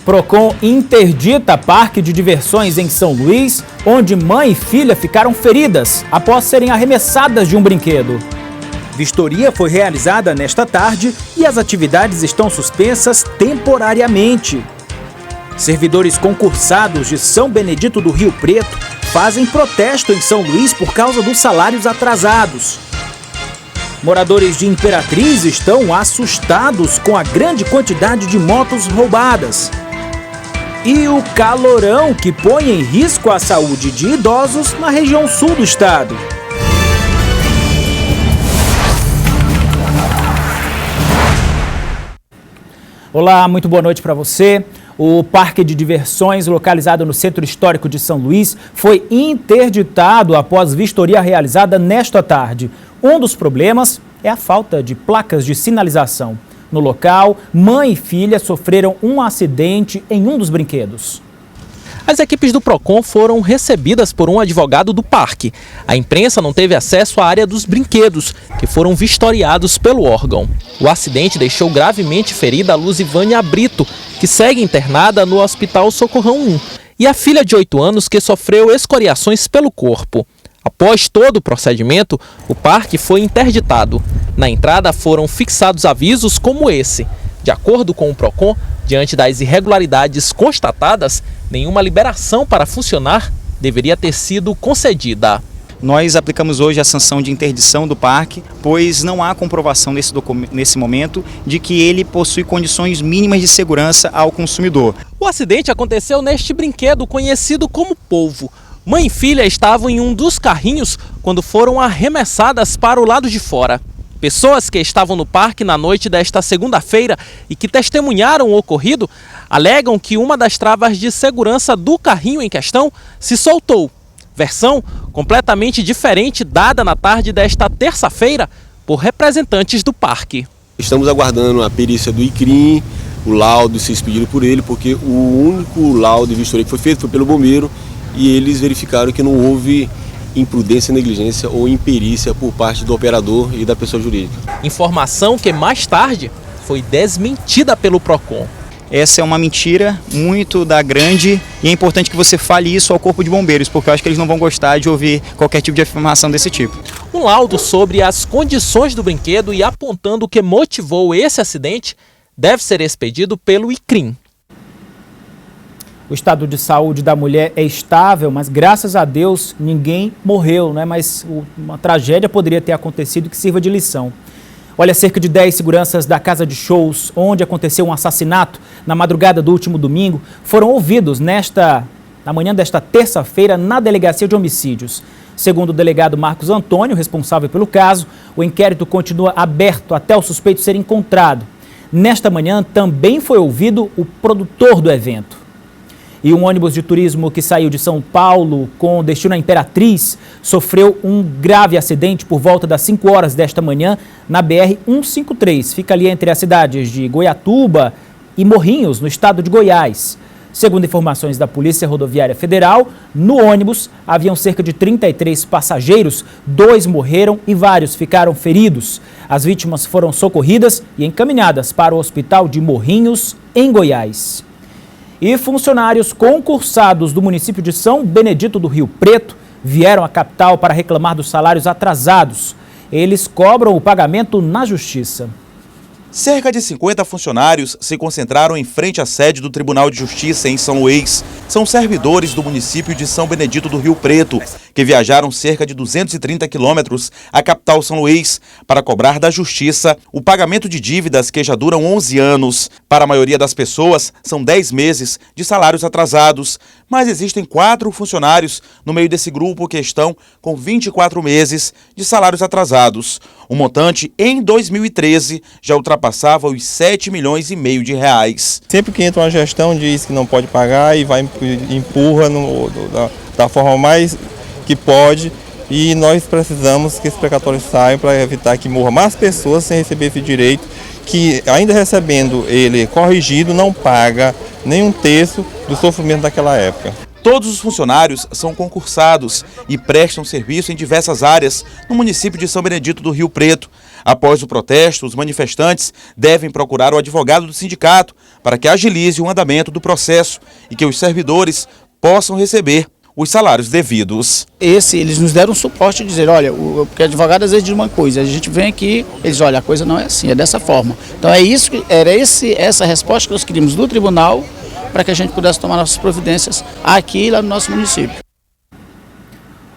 Procon interdita parque de diversões em São Luís, onde mãe e filha ficaram feridas após serem arremessadas de um brinquedo. Vistoria foi realizada nesta tarde e as atividades estão suspensas temporariamente. Servidores concursados de São Benedito do Rio Preto fazem protesto em São Luís por causa dos salários atrasados. Moradores de Imperatriz estão assustados com a grande quantidade de motos roubadas. E o calorão que põe em risco a saúde de idosos na região sul do estado. Olá, muito boa noite para você. O parque de diversões localizado no Centro Histórico de São Luís foi interditado após vistoria realizada nesta tarde. Um dos problemas é a falta de placas de sinalização. No local, mãe e filha sofreram um acidente em um dos brinquedos. As equipes do Procon foram recebidas por um advogado do parque. A imprensa não teve acesso à área dos brinquedos, que foram vistoriados pelo órgão. O acidente deixou gravemente ferida a Luzivânia Brito, que segue internada no Hospital Socorrão 1, e a filha de 8 anos que sofreu escoriações pelo corpo. Após todo o procedimento, o parque foi interditado. Na entrada foram fixados avisos como esse. De acordo com o Procon, diante das irregularidades constatadas, nenhuma liberação para funcionar deveria ter sido concedida. Nós aplicamos hoje a sanção de interdição do parque, pois não há comprovação nesse momento de que ele possui condições mínimas de segurança ao consumidor. O acidente aconteceu neste brinquedo conhecido como polvo. Mãe e filha estavam em um dos carrinhos quando foram arremessadas para o lado de fora. Pessoas que estavam no parque na noite desta segunda-feira e que testemunharam o ocorrido alegam que uma das travas de segurança do carrinho em questão se soltou. Versão completamente diferente dada na tarde desta terça-feira por representantes do parque. Estamos aguardando a perícia do ICRIM, o laudo se expedido por ele, porque o único laudo de vistoria que foi feito foi pelo bombeiro e eles verificaram que não houve imprudência, negligência ou imperícia por parte do operador e da pessoa jurídica. Informação que mais tarde foi desmentida pelo Procon. Essa é uma mentira muito da grande e é importante que você fale isso ao Corpo de Bombeiros, porque eu acho que eles não vão gostar de ouvir qualquer tipo de afirmação desse tipo. Um laudo sobre as condições do brinquedo e apontando o que motivou esse acidente deve ser expedido pelo ICRIM. O estado de saúde da mulher é estável, mas graças a Deus ninguém morreu, né? Mas uma tragédia poderia ter acontecido que sirva de lição. Olha, cerca de 10 seguranças da casa de shows, onde aconteceu um assassinato na madrugada do último domingo, foram ouvidos na manhã desta terça-feira na Delegacia de Homicídios. Segundo o delegado Marcos Antônio, responsável pelo caso, o inquérito continua aberto até o suspeito ser encontrado. Nesta manhã também foi ouvido o produtor do evento. E um ônibus de turismo que saiu de São Paulo com destino à Imperatriz sofreu um grave acidente por volta das 5 horas desta manhã na BR-153. Fica ali entre as cidades de Goiatuba e Morrinhos, no estado de Goiás. Segundo informações da Polícia Rodoviária Federal, no ônibus haviam cerca de 33 passageiros, 2 morreram e vários ficaram feridos. As vítimas foram socorridas e encaminhadas para o hospital de Morrinhos, em Goiás. E funcionários concursados do município de São Benedito do Rio Preto vieram à capital para reclamar dos salários atrasados. Eles cobram o pagamento na justiça. Cerca de 50 funcionários se concentraram em frente à sede do Tribunal de Justiça em São Luís. São servidores do município de São Benedito do Rio Preto, que viajaram cerca de 230 quilômetros à capital São Luís para cobrar da Justiça o pagamento de dívidas que já duram 11 anos. Para a maioria das pessoas, são 10 meses de salários atrasados, mas existem 4 funcionários no meio desse grupo que estão com 24 meses de salários atrasados. O montante, em 2013, já ultrapassava os 7,5 milhões de reais. Sempre que entra uma gestão diz que não pode pagar e vai empurra da forma mais que pode, e nós precisamos que esse precatório saia para evitar que morra mais pessoas sem receber esse direito, que ainda recebendo ele corrigido não paga nem um terço do sofrimento daquela época. Todos os funcionários são concursados e prestam serviço em diversas áreas no município de São Benedito do Rio Preto. Após o protesto, os manifestantes devem procurar o advogado do sindicato para que agilize o andamento do processo e que os servidores possam receber os salários devidos. Eles nos deram um suporte de dizer, olha, porque advogado às vezes diz uma coisa, a gente vem aqui, eles olha, a coisa não é assim, é dessa forma. Então essa resposta que nós queríamos do tribunal para que a gente pudesse tomar nossas providências aqui e lá no nosso município.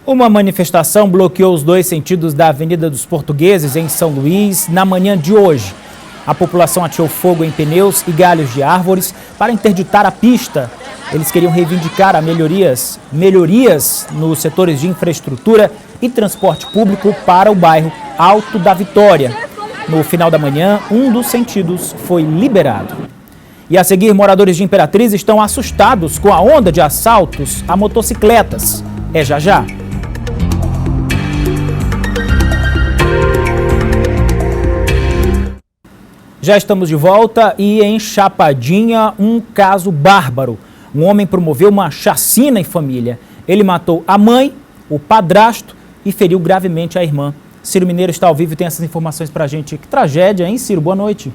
Uma manifestação bloqueou os dois sentidos da Avenida dos Portugueses, em São Luís, na manhã de hoje. A população ateou fogo em pneus e galhos de árvores para interditar a pista. Eles queriam reivindicar melhorias nos setores de infraestrutura e transporte público para o bairro Alto da Vitória. No final da manhã, um dos sentidos foi liberado. E a seguir, moradores de Imperatriz estão assustados com a onda de assaltos a motocicletas. É já já. Já estamos de volta e em Chapadinha, um caso bárbaro. Um homem promoveu uma chacina em família. Ele matou a mãe, o padrasto e feriu gravemente a irmã. Ciro Mineiro está ao vivo e tem essas informações pra gente. Que tragédia, hein, Ciro? Boa noite.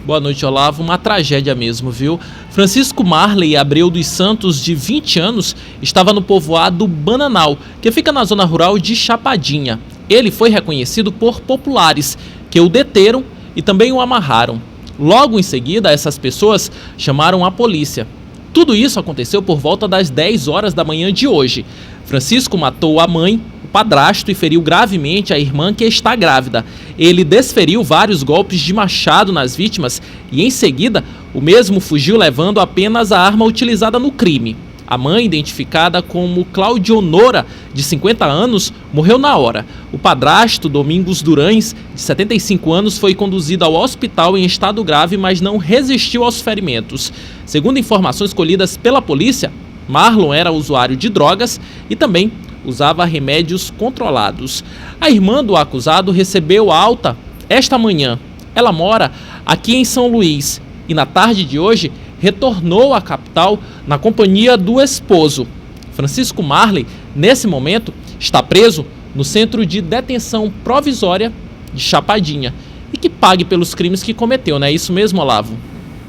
Boa noite, Olavo. Uma tragédia mesmo, viu? Francisco Marley Abreu dos Santos, de 20 anos, estava no povoado Bananal, que fica na zona rural de Chapadinha. Ele foi reconhecido por populares, que o deteram e também o amarraram. Logo em seguida, essas pessoas chamaram a polícia. Tudo isso aconteceu por volta das 10 horas da manhã de hoje. Francisco matou a mãe, o padrasto e feriu gravemente a irmã, que está grávida. Ele desferiu vários golpes de machado nas vítimas e, em seguida, o mesmo fugiu levando apenas a arma utilizada no crime. A mãe, identificada como Claudionora, de 50 anos, morreu na hora. O padrasto, Domingos Durães, de 75 anos, foi conduzido ao hospital em estado grave, mas não resistiu aos ferimentos. Segundo informações colhidas pela polícia, Marlon era usuário de drogas e também usava remédios controlados. A irmã do acusado recebeu alta esta manhã. Ela mora aqui em São Luís e, na tarde de hoje, retornou à capital na companhia do esposo. Francisco Marley, nesse momento, está preso no Centro de Detenção Provisória de Chapadinha e que pague pelos crimes que cometeu, não é isso mesmo, Olavo?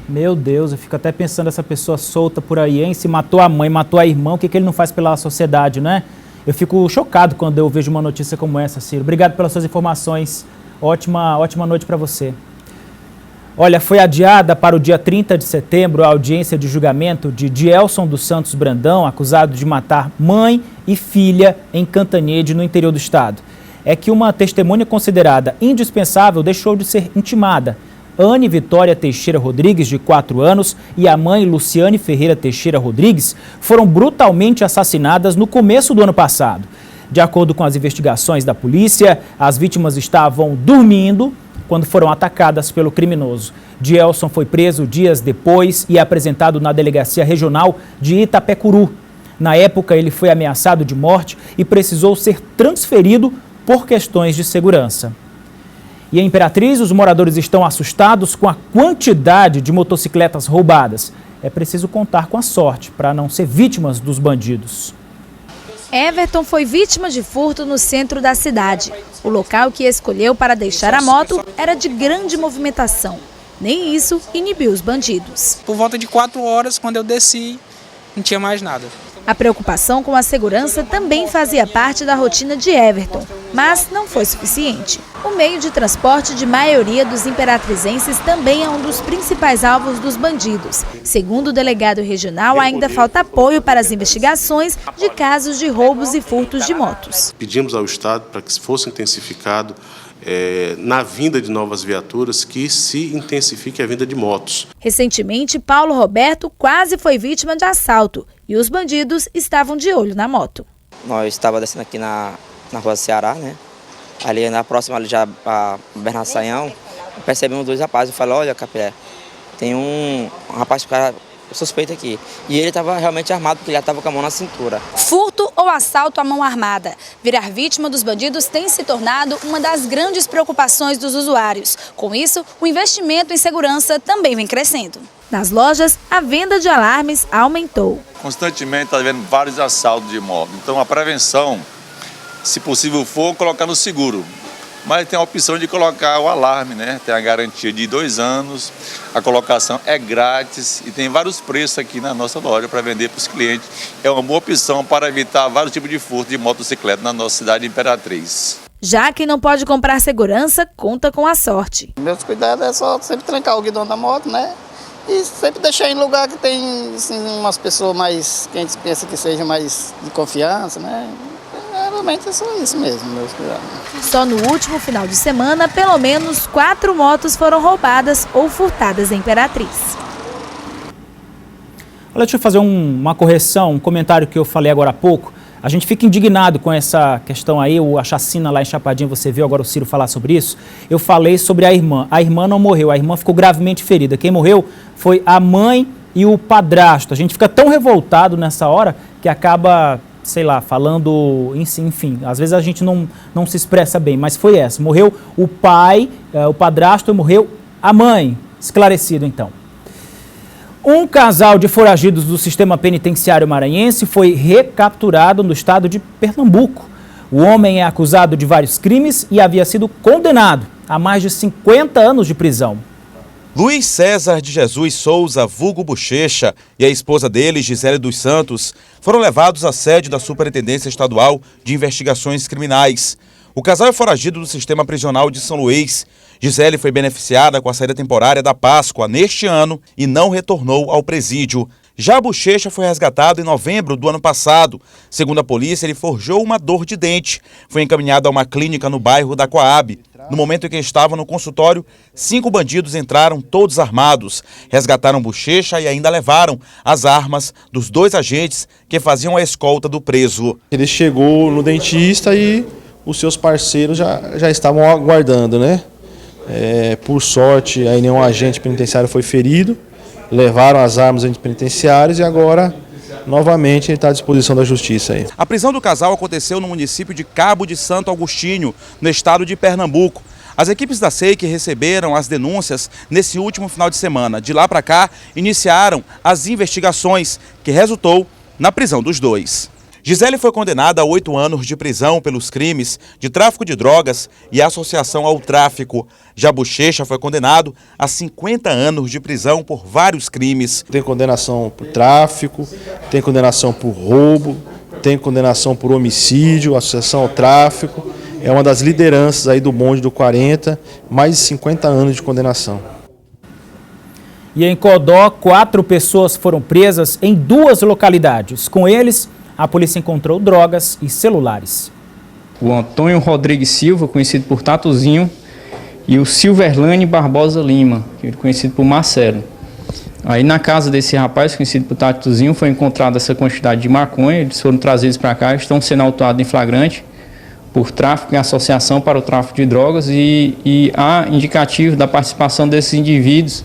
Meu Deus, eu fico até pensando essa pessoa solta por aí, hein? Se matou a mãe, matou a irmã, o que ele não faz pela sociedade, né? Eu fico chocado quando eu vejo uma notícia como essa, Ciro. Obrigado pelas suas informações. Ótima noite para você. Olha, foi adiada para o dia 30 de setembro a audiência de julgamento de Dielson dos Santos Brandão, acusado de matar mãe e filha em Cantanhede, no interior do estado. É que uma testemunha considerada indispensável deixou de ser intimada. Anne Vitória Teixeira Rodrigues, de 4 anos, e a mãe Luciane Ferreira Teixeira Rodrigues foram brutalmente assassinadas no começo do ano passado. De acordo com as investigações da polícia, as vítimas estavam dormindo quando foram atacadas pelo criminoso. Dielson foi preso dias depois e apresentado na Delegacia Regional de Itapecuru. Na época, ele foi ameaçado de morte e precisou ser transferido por questões de segurança. E em Imperatriz, os moradores estão assustados com a quantidade de motocicletas roubadas. É preciso contar com a sorte para não ser vítimas dos bandidos. Everton foi vítima de furto no centro da cidade. O local que escolheu para deixar a moto era de grande movimentação. Nem isso inibiu os bandidos. Por volta de 4 horas, quando eu desci, não tinha mais nada. A preocupação com a segurança também fazia parte da rotina de Everton, mas não foi suficiente. O meio de transporte de maioria dos imperatrizenses também é um dos principais alvos dos bandidos. Segundo o delegado regional, ainda falta apoio para as investigações de casos de roubos e furtos de motos. Pedimos ao Estado para que fosse intensificado na vinda de novas viaturas, que se intensifique a vinda de motos. Recentemente, Paulo Roberto quase foi vítima de assalto e os bandidos estavam de olho na moto. Nós estávamos descendo aqui na rua Ceará, né? Ali na próxima, ali já a Bernardo Sayão, percebemos 2 rapazes. Eu falei, olha, Capilé, tem um rapaz, cara suspeito aqui. E ele estava realmente armado, porque ele já estava com a mão na cintura. Furto ou assalto à mão armada? Virar vítima dos bandidos tem se tornado uma das grandes preocupações dos usuários. Com isso, o investimento em segurança também vem crescendo. Nas lojas, a venda de alarmes aumentou. Constantemente está havendo vários assaltos de imóvel. Então a prevenção, se possível for, colocar no seguro. mas tem a opção de colocar o alarme, né? Tem a garantia de 2 anos, a colocação é grátis e tem vários preços aqui na nossa loja para vender para os clientes. É uma boa opção para evitar vários tipos de furto de motocicleta na nossa cidade Imperatriz. Já quem não pode comprar segurança, conta com a sorte. Meus cuidados é só sempre trancar o guidão da moto, né? E sempre deixar em lugar que tem assim, umas pessoas mais, que a gente pensa que seja mais de confiança, né? Realmente é só isso mesmo, meus cuidados. Só no último final de semana, pelo menos 4 motos foram roubadas ou furtadas em Imperatriz. Olha, deixa eu fazer uma correção, um comentário que eu falei agora há pouco. A gente fica indignado com essa questão aí, a chacina lá em Chapadinha, você viu agora o Ciro falar sobre isso. Eu falei sobre a irmã. A irmã não morreu, a irmã ficou gravemente ferida. Quem morreu foi a mãe e o padrasto. A gente fica tão revoltado nessa hora que acaba, sei lá, falando, enfim, às vezes a gente não se expressa bem, mas foi essa. Morreu o pai, o padrasto, e morreu a mãe. Esclarecido então. Um casal de foragidos do sistema penitenciário maranhense foi recapturado no estado de Pernambuco. O homem é acusado de vários crimes e havia sido condenado a mais de 50 anos de prisão. Luiz César de Jesus Souza, vulgo Bochecha, e a esposa dele, Gisele dos Santos, foram levados à sede da Superintendência Estadual de Investigações Criminais. O casal é foragido do sistema prisional de São Luís. Gisele foi beneficiada com a saída temporária da Páscoa neste ano e não retornou ao presídio. Já Bochecha foi resgatado em novembro do ano passado. Segundo a polícia, ele forjou uma dor de dente. Foi encaminhado a uma clínica no bairro da Coab. No momento em que estava no consultório, 5 bandidos entraram todos armados. Resgataram Bochecha e ainda levaram as armas dos 2 agentes que faziam a escolta do preso. Ele chegou no dentista e os seus parceiros já estavam aguardando, né? Por sorte, aí nenhum agente penitenciário foi ferido, levaram as armas penitenciárias e agora, novamente, ele está à disposição da justiça. Aí. A prisão do casal aconteceu no município de Cabo de Santo Agostinho, no estado de Pernambuco. As equipes da SEIC receberam as denúncias nesse último final de semana. De lá para cá, iniciaram as investigações, que resultou na prisão dos 2. Gisele foi condenada a 8 anos de prisão pelos crimes de tráfico de drogas e associação ao tráfico. Já Bochecha foi condenado a 50 anos de prisão por vários crimes. Tem condenação por tráfico, tem condenação por roubo, tem condenação por homicídio, associação ao tráfico. É uma das lideranças aí do bonde do 40, mais de 50 anos de condenação. E em Codó, 4 pessoas foram presas em 2 localidades. Com eles, a polícia encontrou drogas e celulares. O Antônio Rodrigues Silva, conhecido por Tatuzinho, e o Silverlane Barbosa Lima, conhecido por Marcelo. Aí na casa desse rapaz, conhecido por Tatuzinho, foi encontrada essa quantidade de maconha. Eles foram trazidos para cá, estão sendo autuados em flagrante por tráfico e associação para o tráfico de drogas e há indicativo da participação desses indivíduos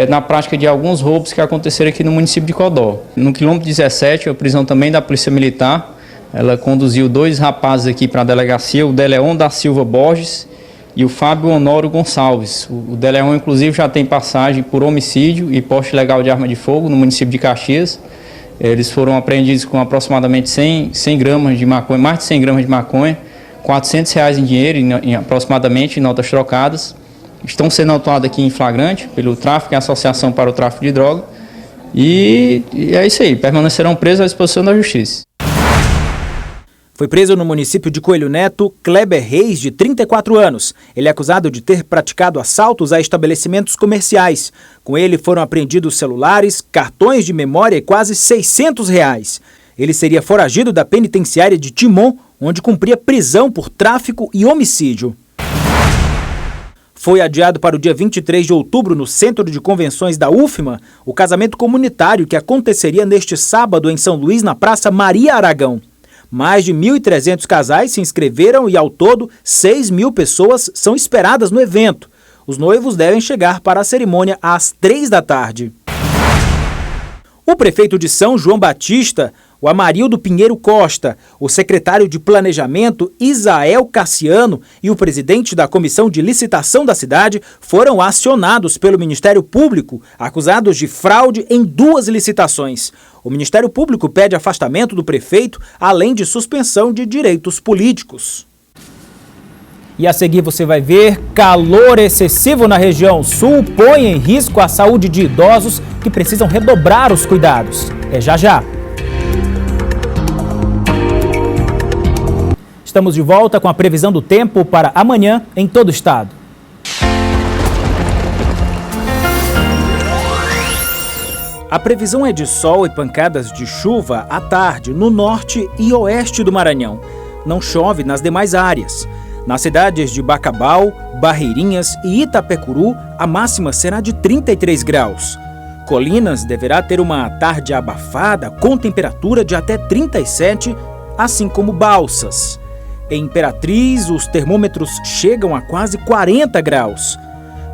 na prática de alguns roubos que aconteceram aqui no município de Codó. No quilômetro 17, a prisão também da Polícia Militar, ela conduziu 2 rapazes aqui para a delegacia, o Deleon da Silva Borges e o Fábio Honório Gonçalves. O Deleon, inclusive, já tem passagem por homicídio e porte ilegal de arma de fogo no município de Caxias. Eles foram apreendidos com aproximadamente 100 gramas de maconha, mais de 100 gramas de maconha, R$400 em dinheiro, aproximadamente, em notas trocadas. Estão sendo autuados aqui em flagrante pelo tráfico e associação para o tráfico de droga. E é isso aí, permanecerão presos à disposição da justiça. Foi preso no município de Coelho Neto, Kleber Reis, de 34 anos. Ele é acusado de ter praticado assaltos a estabelecimentos comerciais. Com ele foram apreendidos celulares, cartões de memória e quase R$600. Ele seria foragido da penitenciária de Timon, onde cumpria prisão por tráfico e homicídio. Foi adiado para o dia 23 de outubro, no Centro de Convenções da UFMA, o casamento comunitário que aconteceria neste sábado em São Luís, na Praça Maria Aragão. Mais de 1.300 casais se inscreveram e, ao todo, 6.000 pessoas são esperadas no evento. Os noivos devem chegar para a cerimônia às 3 da tarde. O prefeito de São João Batista, o Amarildo Pinheiro Costa, o secretário de Planejamento, Isael Cassiano, e o presidente da Comissão de Licitação da cidade foram acionados pelo Ministério Público, acusados de fraude em 2 licitações. O Ministério Público pede afastamento do prefeito, além de suspensão de direitos políticos. E a seguir você vai ver: calor excessivo na região sul põe em risco a saúde de idosos que precisam redobrar os cuidados. É já já. Estamos de volta com a previsão do tempo para amanhã em todo o estado. A previsão é de sol e pancadas de chuva à tarde no norte e oeste do Maranhão. Não chove nas demais áreas. Nas cidades de Bacabal, Barreirinhas e Itapecuru, a máxima será de 33 graus. Colinas deverá ter uma tarde abafada com temperatura de até 37, assim como Balsas. Em Imperatriz, os termômetros chegam a quase 40 graus.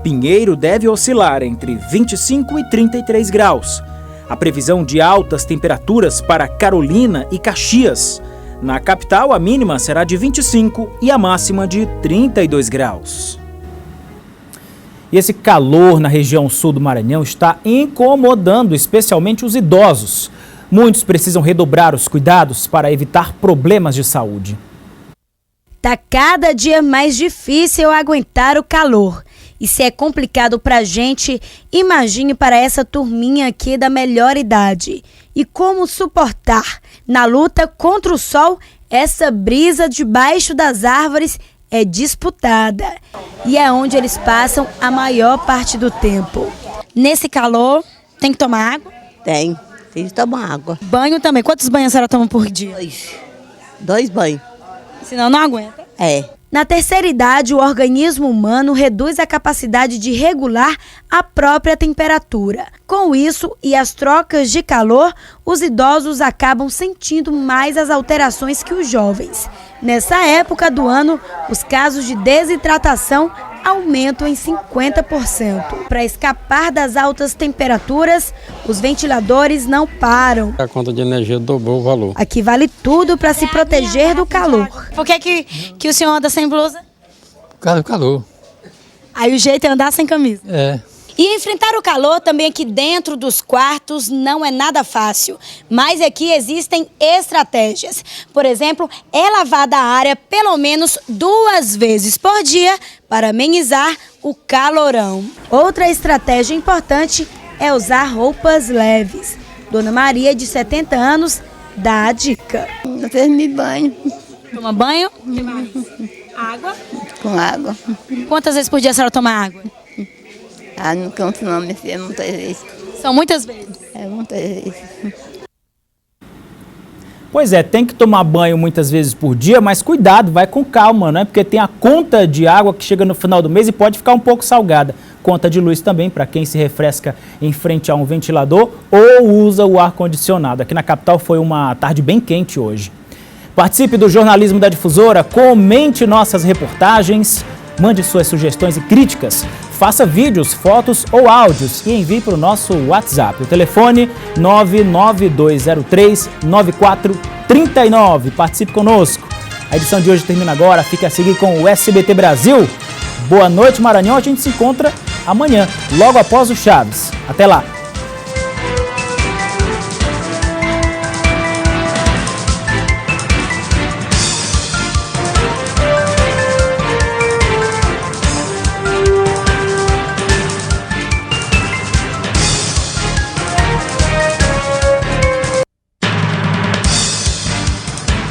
Pinheiro deve oscilar entre 25 e 33 graus. A previsão de altas temperaturas para Carolina e Caxias. Na capital, a mínima será de 25 e a máxima de 32 graus. E esse calor na região sul do Maranhão está incomodando especialmente os idosos. Muitos precisam redobrar os cuidados para evitar problemas de saúde. Tá cada dia mais difícil aguentar o calor. E se é complicado pra gente, imagine para essa turminha aqui da melhor idade. E como suportar? Na luta contra o sol, essa brisa debaixo das árvores é disputada. E é onde eles passam a maior parte do tempo. Nesse calor, tem que tomar água? Tem que tomar água. Banho também. Quantos banhos a senhora toma por dia? 2 banhos. Senão não aguenta? É. Na terceira idade, o organismo humano reduz a capacidade de regular a própria temperatura. Com isso e as trocas de calor, os idosos acabam sentindo mais as alterações que os jovens. Nessa época do ano, os casos de desidratação aumentam em 50%. Para escapar das altas temperaturas, os ventiladores não param. A conta de energia dobrou o valor. Aqui vale tudo para se proteger do calor. Por que o senhor anda sem blusa? Por causa do calor. Aí o jeito é andar sem camisa. É. E enfrentar o calor também aqui dentro dos quartos não é nada fácil, mas aqui existem estratégias. Por exemplo, é lavada a área pelo menos 2 vezes por dia para amenizar o calorão. Outra estratégia importante é usar roupas leves. Dona Maria, de 70 anos, dá a dica. Eu termino banho. Toma banho? Água? Com água. Quantas vezes por dia a senhora toma água? Não conto não, minha filha, muitas vezes. São muitas vezes? É, muitas vezes. Pois é, tem que tomar banho muitas vezes por dia, mas cuidado, vai com calma, né? Porque tem a conta de água que chega no final do mês e pode ficar um pouco salgada. Conta de luz também, para quem se refresca em frente a um ventilador ou usa o ar-condicionado. Aqui na capital foi uma tarde bem quente hoje. Participe do Jornalismo da Difusora, comente nossas reportagens, mande suas sugestões e críticas, faça vídeos, fotos ou áudios e envie para o nosso WhatsApp. O telefone 99203-9439. Participe conosco. A edição de hoje termina agora. Fique a seguir com o SBT Brasil. Boa noite, Maranhão. A gente se encontra amanhã, logo após o Chaves. Até lá.